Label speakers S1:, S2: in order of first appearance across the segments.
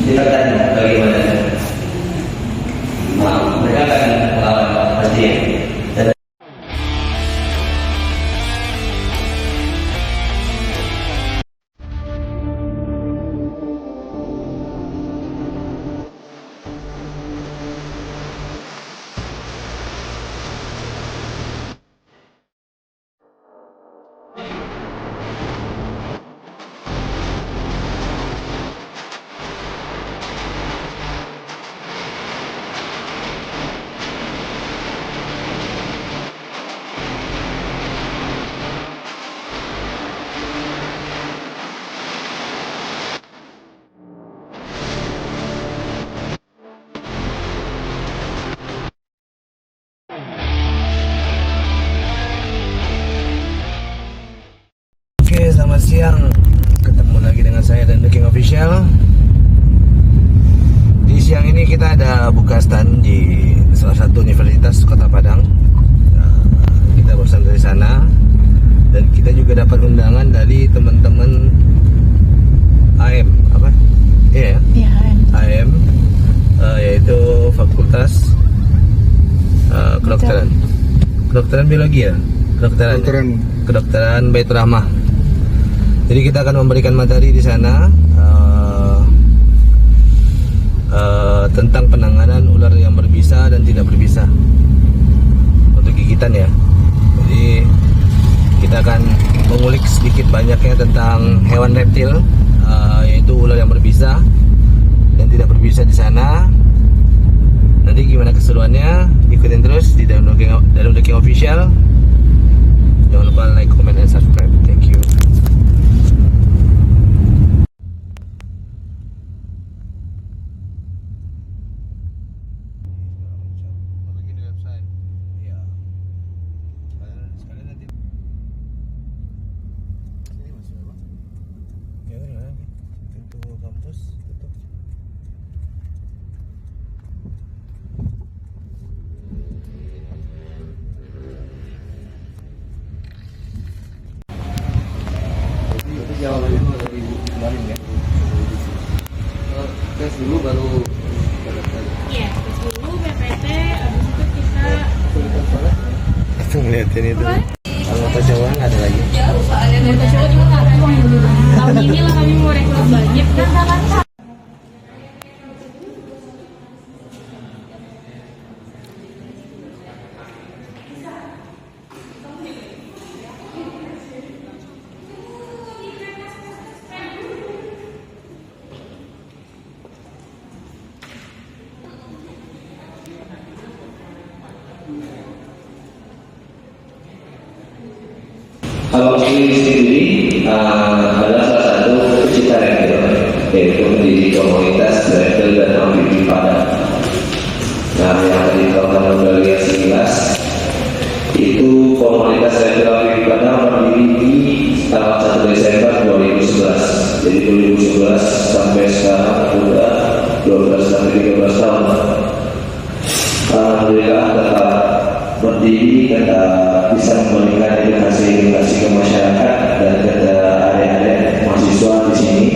S1: Kita tanya bagaimana. Mereka akan melawan pasien.
S2: Oke, selamat siang. Ketemu lagi dengan saya dan The King Official. Di siang ini kita ada buka stand di salah satu universitas Kota Padang. Kita bosan dari sana dan kita juga dapat undangan dari teman-teman AM apa? Iya ya? AM yaitu Fakultas Kedokteran Biologi ya? Kedokteran Baitur Rahmah. Jadi kita akan memberikan materi di sana tentang penanganan ular yang berbisa dan tidak berbisa untuk gigitan ya. Jadi kita akan mengulik sedikit banyaknya tentang hewan reptil, yaitu ular yang berbisa dan tidak berbisa di sana. Nanti gimana keseruannya, ikutin terus di dalam The King Official. Jangan lupa like, comment, and subscribe. Thank you.
S1: Jawabannya mau dari kemarin ya. Tes dulu baru.
S3: Iya, tes dulu PPT, abis itu kita
S2: Langsung ngeliatin itu. Anggota cawan ada lagi.
S3: anggota cowok cuma nggak ada uang yang bilang. Tahun ini lah kami mau rekrut banyak kan.
S1: Kalau ini sendiri adalah salah satu pecinta reptil, yaitu menjadi komunitas reptil dan amfibi Padang. Nah, yang tadi tahun 2011 itu komunitas reptil amfibi Padang berdiri di tanggal 1 Desember 2011. Jadi 2011 sampai sekarang sudah 12 sampai 13 tahun. Alhamdulillah tetap berdiri, tetap bisa memberikan edukasi ke masyarakat dan ke adik-adik mahasiswa di sini.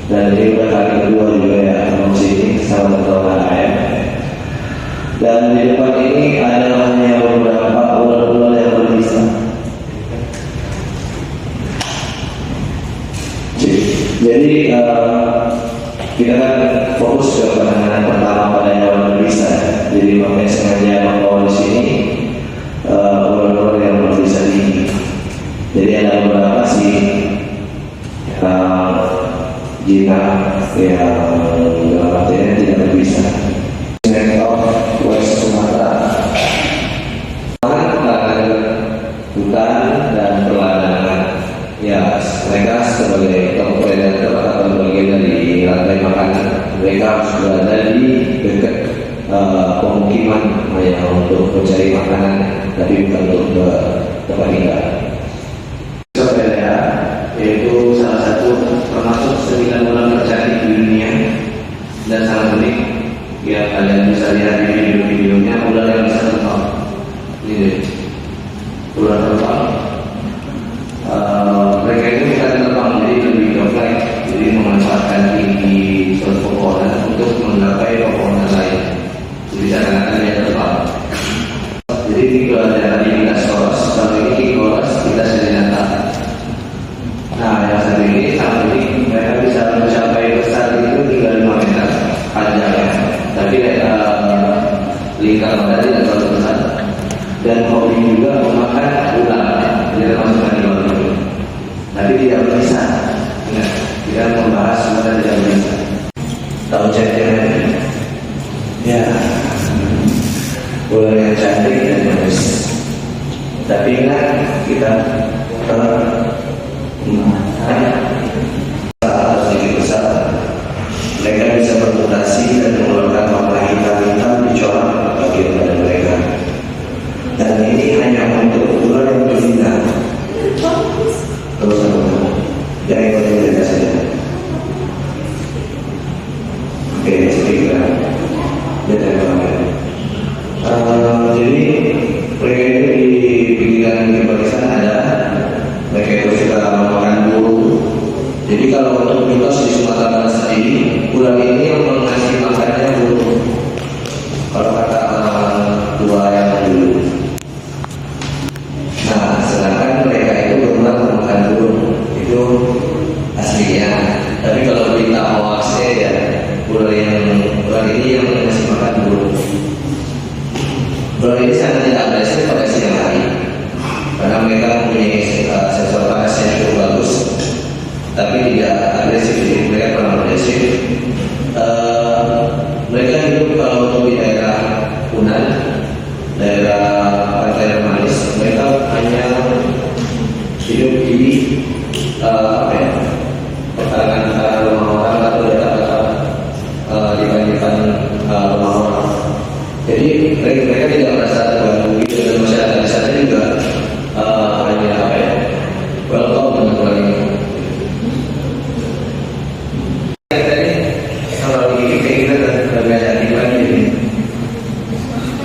S1: Dan ini udah kali kedua juga ya di sini sama teman-teman AM. Dan di depan ini ada hanya beberapa ular-ular yang berbisa. Jadi kita kan fokus ke penanganan pertama pada hewan berbisa. Jadi makanya sengaja membawa di sini ular-ular yang berbisa ini. Jadi ada beberapa sih jinak yang dalam artinya tidak berbisa. Snake of West Sumatera. Hutan dan perladangan. Ya, mereka sebagai kelompok predator atau bagian dari rantai makanan, mereka harus berada di dekat pemukiman hanya untuk mencari makanan, tapi bukan untuk tempat tinggal. Sepeda yaitu salah satu termasuk 9 ular tercantik di dunia dan sangat unik. Ya, kalian bisa lihat di video-videonya ular yang bisa terbang. Ini ular terbang. Mereka itu bisa terbang, jadi lebih ke flight, jadi memanfaatkan tinggi surface Tapi ingat kita harus sedikit besar. Mereka bisa bermutasi dan mengeluarkan warna hitam-hitam di corak bagian badan mereka. Dan ini hanya untuk ular yang berzina. Terus jangan ikut menjaga saja. Oke, seperti itu. Jadi mereka itu di pinggiran di barisan ada. Mereka itu suka memakan burung. Jadi kalau untuk mitos di Sumatera Barat sendiri, ular ini yang mengasih makannya burung. Kalau kata tua yang dulu. Nah, sedangkan mereka itu berulang memakan burung. Itu aslinya. Tapi kalau berita hoaxnya ya ular ini yang mengasih makan burung. Ular ini sangat tidak agresif pada siang hari karena mereka mempunyai sensor panas yang cukup bagus, tapi tidak agresif. Jadi mereka kurang agresif. Mereka hidup kalau untuk di daerah Punan, daerah pantai Remanis, mereka hanya hidup di pekarangan rumah orang atau daerah di banjiran rumah orang. Jadi mereka tidak merasa terganggu gitu, dan masyarakat di sana juga hanya welcome dengan ular ini. Kalau di kayak kita belajar di lagi ini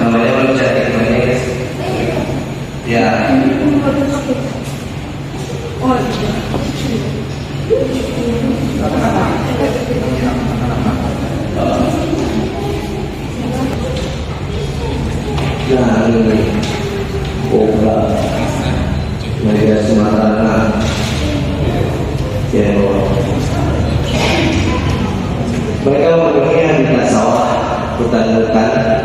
S1: namanya loncat namanya ya. Nah ini kobra Media Sumatera ya. Mereka mempunyai habitat sawah, hutan-hutan.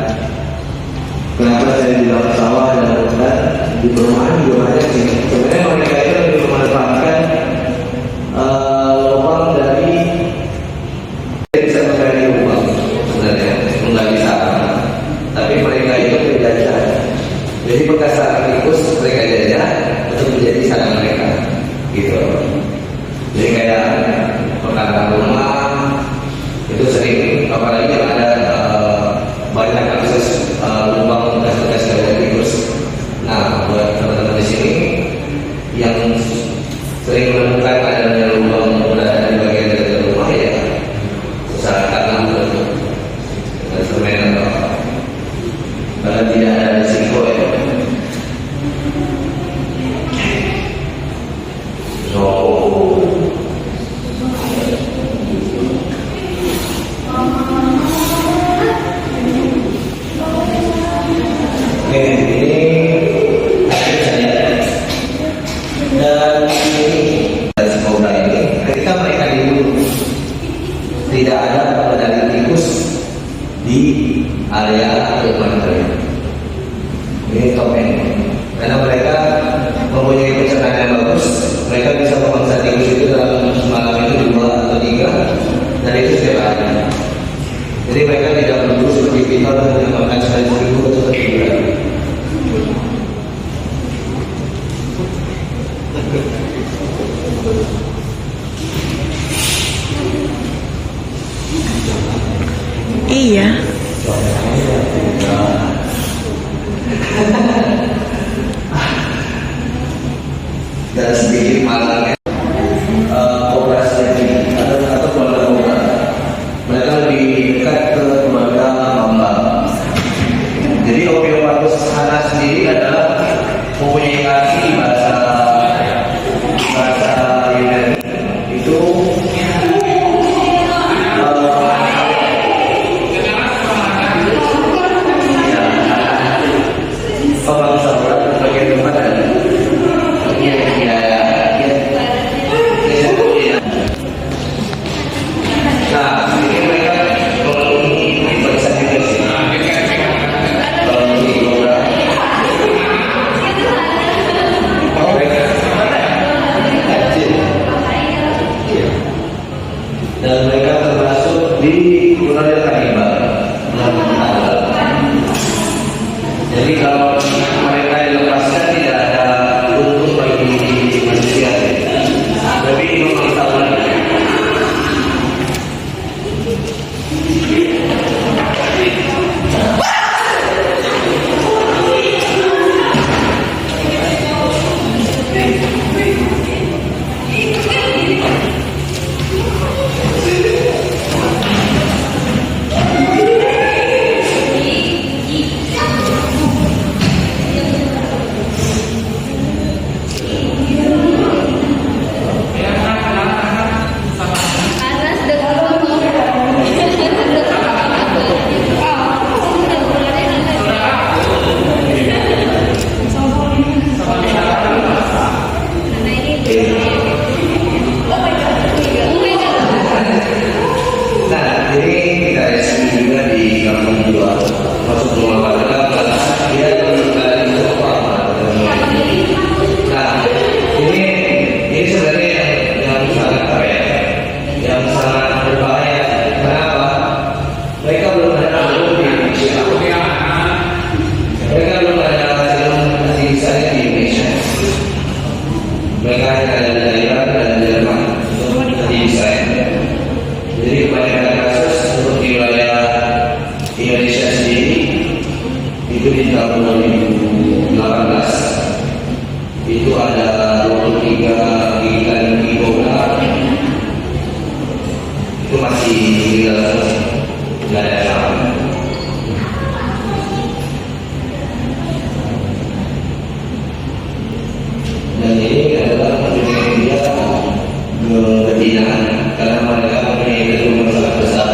S1: Kenapa saya bilang sawah dan hutan? Di perumahan juga banyak sih. Sebenarnya mereka itu lebih memanfaatkan lubang dari bisa menggali lubang sebenarnya menggali sarang. Tapi mereka itu berjajah. Jadi bekas sarang tikus mereka jajah untuk menjadi sarang mereka, gitu. Jadi kayak perkara rumah itu sering, apalagi yang ada banyak akses lubang bekas-bekas dari tikus. Nah, buat teman-teman di sini yang sering menemukan adanya lubang berada di bagian dari rumah ya, usahakan untuk instrumen atau karena tidak ada risiko ya. Tidak ada medali tikus di area rumah mereka. Ini topeng. Karena mereka mempunyai pencernaan yang bagus, mereka bisa memangsa tikus itu dalam malam itu 2 atau 3, dan itu setiap hari. Jadi mereka tidak perlu seperti kita yang makan sekali seminggu atau 1 bulan.
S4: Iya.
S1: Dan sedikit malangnya operasi atau keluarga kobra. Mereka lebih dekat ke keluarga mamba. Jadi Ophiopagus hana sendiri adalah mempunyai arti bahasa Yunani itu pembangsa berat bagian tempat dan nah ini mereka melalui barisan juga sih melalui kobra dan mereka termasuk di ular kanibal. Jadi kalau mereka dilepaskan tidak ada juga di kampung dua masuk rumah warga karena dia dari sofa. Nah, ini sebenarnya yang sangat apa ya? Yang sangat berbahaya. Kenapa? Mereka belum ada ilmu di Indonesia. Mereka belum ada ilmu kasih sayang di Indonesia. Mereka hanya ada di Iran dan Jerman untuk kasih sayang. Jadi kebanyakan kasus untuk di wilayah Indonesia sendiri itu di tahun 2018 itu ada 23 gigitan kobra itu masih tidak ada salah. Dan ini adalah dia betina karena mereka mempunyai keturunan sangat besar.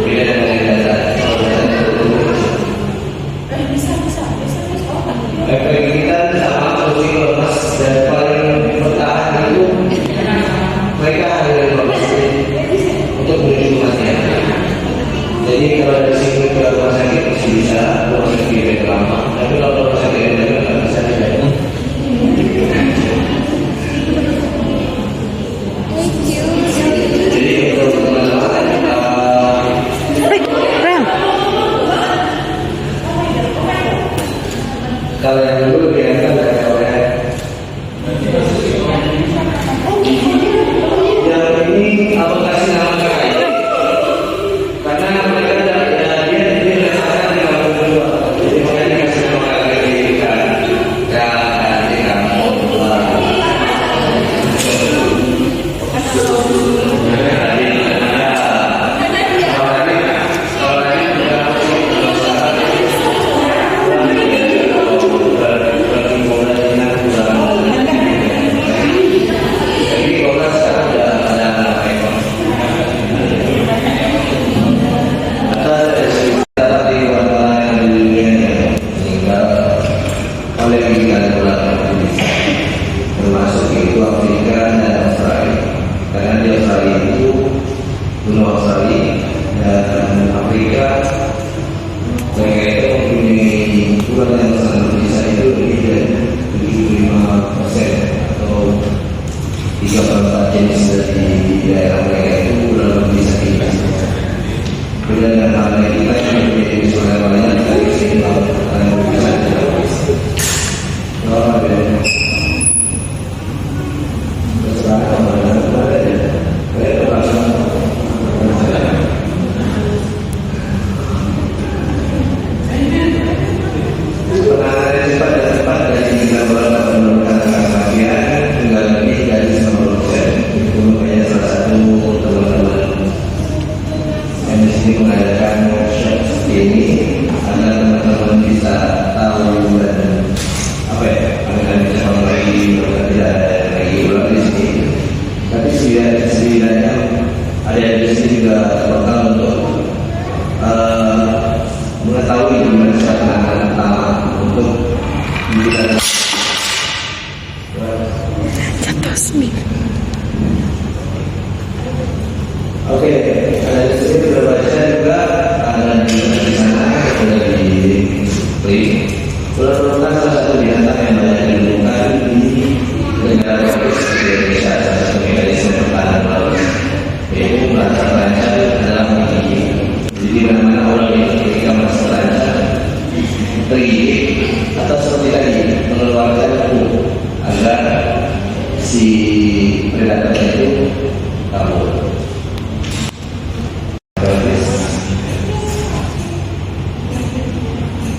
S1: Beda dengan yang efek kita sama fungsi lemas dan paling bertahan itu mereka ada di lemas untuk menuju kematian. Jadi kalau dari sini ke rumah sakit masih bisa rumah sakit lebih lama, tapi kalau rumah sakit yang lain nggak bisa tidak. Jadi untuk teman-teman kalau yang dulu biasa dari oleh yang ini aku kasih nama kakak karena mereka dia merasakan di kampung kedua, jadi makanya kasih nama kakak ini kan di kampung kedua. Termasuk itu Afrika dan Australia, karena di Australia itu benua Australia dan Afrika mereka itu mempunyai ukuran yang sangat berbisa itu lebih dari 75% atau 3/4 jenis dari daerah mereka itu ular berbisa kita. Beda dengan halnya kita yang mempunyai jenis ular banyak dari sini kalau berbisa tidak berbisa. Mengadakan workshop ini agar teman-teman bisa tahu dan apa ya, agar bisa lagi tidak ada lagi ulang di sini. Tapi setidaknya ada yang di sini juga bakal untuk mengetahui gimana cara penanganan pertama untuk memberikan.
S4: Jatuh semir.
S1: Oke, ada di sini sudah baca juga ada di sana, ada di link. Ular merupakan salah satu binatang yang banyak ditemukan di negara tropis di Indonesia. Salah satu mekanisme pertahanan laut yaitu melacak terancam dalam menggigit. Jadi mana-mana ular itu ketika merasa terancam tergigit atau seperti tadi mengeluarkan kuku agar si predator itu kabur.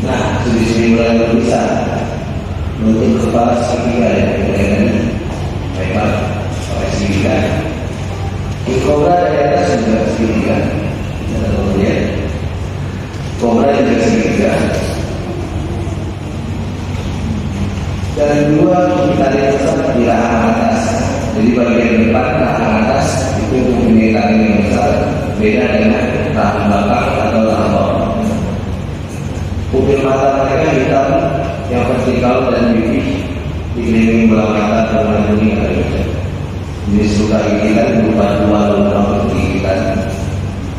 S1: Nah, di sini mulai berbisa untuk kepala segitiga ya, kemudian lebar pakai segitiga. Di kobra dari atas juga segitiga, dan kemudian kobra juga segitiga. Dan dua tali besar di rahang atas. Jadi bagian depan rahang atas itu mempunyai tali yang besar, beda dengan rahang belakang atau rahang bawah. Pupil mata mereka hitam yang vertikal dan pipih dikelilingi bola mata berwarna kuning atau hijau. Jenis luka gigitan berupa dua lubang gigitan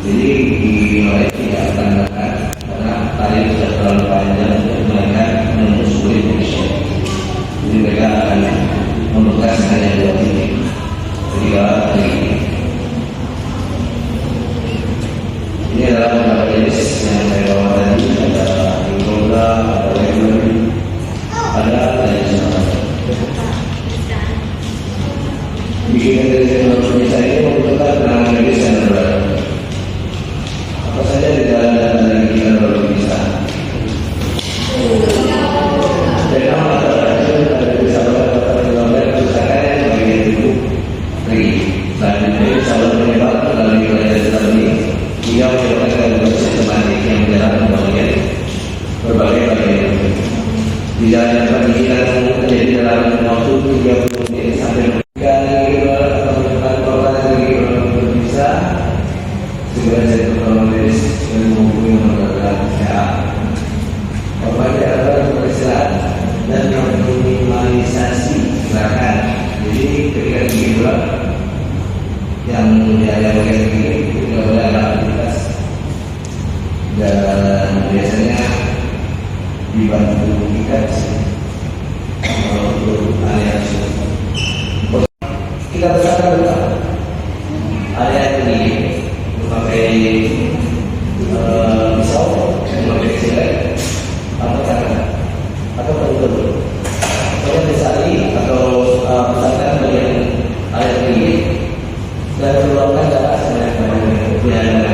S1: Jadi di mulai tidak akan datang karena tarif sudah terlalu panjang untuk mereka menempuh sulit Indonesia. Jadi mereka akan membekas hanya 2 titik. Jadi kalau ini adalah beberapa jenis yang saya bawa tadi, ada Indoda, ada Weber, ada bikin dari teknologi saya ini membutuhkan penanganan medis yang berat. Apa saja di dalam data yang kita baru bisa. Dan nama ada saluran otot kerusakan yang bagian tubuh lagi. Selanjutnya saluran penyebab melalui wilayah tertentu hingga menyebabkan gangguan sistematik yang berjalan berbagai bagian. Di dalam pendidikan terjadi dalam waktu 30 menit sampai bisa segera jadi pertolongan medis dan menghubungi lembaga kesehatan. Pokoknya adalah pemeriksaan dan meminimalisasi gerakan. Jadi ketika gigi yang bagian kiri tidak boleh ada aktivitas dan biasanya dibantu ikat untuk area kita bersama area ini memakai pisau, memakai silet atau tangan atau pentul atau disari atau misalkan bagian area ini dan keluarkan darah sebanyak-banyaknya.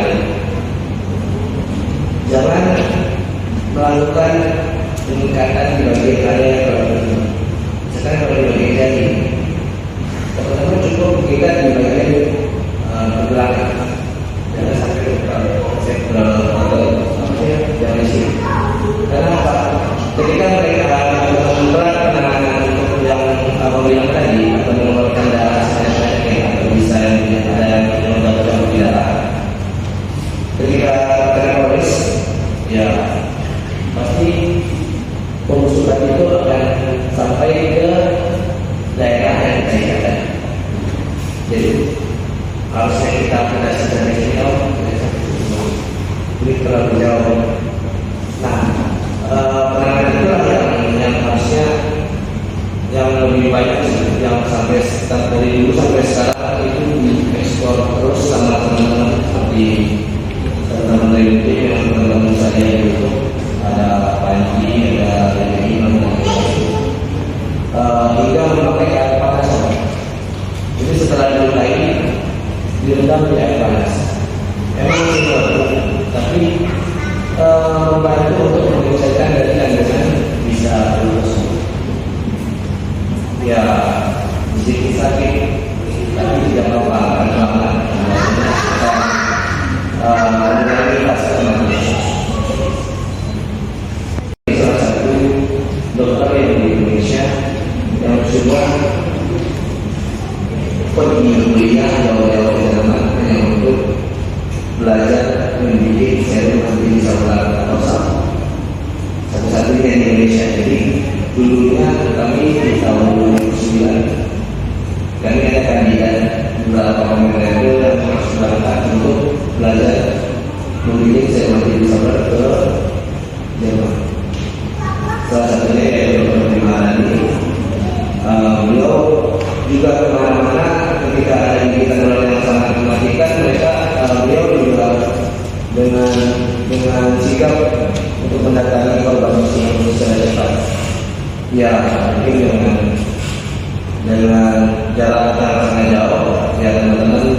S1: Jangan melakukan peningkatan di bagian area tertentu. Sekarang kalau di bagian jari, teman-teman cukup kita di bagian belakang. Jangan sampai ke jangan isi. Karena apa? Ketika mereka memberat penanganan yang bilang tadi atau mengeluarkan darah sebanyak-banyaknya atau bisa ada yang menyebabkan darah. Ketika teroris, ya pasti pengusutan itu akan sampai ke daerah yang kita ingatkan. Jadi harusnya kita secara sinyal ini terlalu jauh. Nah, penanganan itulah yang harusnya yang lebih banyak yang sampai dari dulu sampai sekarang itu diekspor terus sama teman-teman seperti teman-teman dari tim yang teman-teman saya itu ada Panji, ada Imam hingga memakai air panas. Jadi setelah dimulai direndam di air panas. Memang itu tapi membantu untuk menyelesaikan dari kandungan bisa lulus. Ya sedikit sakit tapi tidak apa-apa karena mengalami fase kematian. Salah satu dokter yang di Indonesia yang semua pergi kuliah jauh-jauh ke Jerman hanya untuk belajar mendidik serum anti saluran atau sama satu-satunya di Indonesia. Jadi dulunya kami di tahun 2009 kami ada kandidat beberapa pemerintah yang harus berangkat untuk belajar mendidik serum anti saluran ke Jerman. Salah satunya yaitu Dr. Bimarani. Beliau juga kemana-mana ketika ada gigitan ular yang sangat mematikan, beliau juga dengan sikap untuk mendatangi korban muslim secara cepat. Ya mungkin dengan jarak yang sangat jauh, ya teman-teman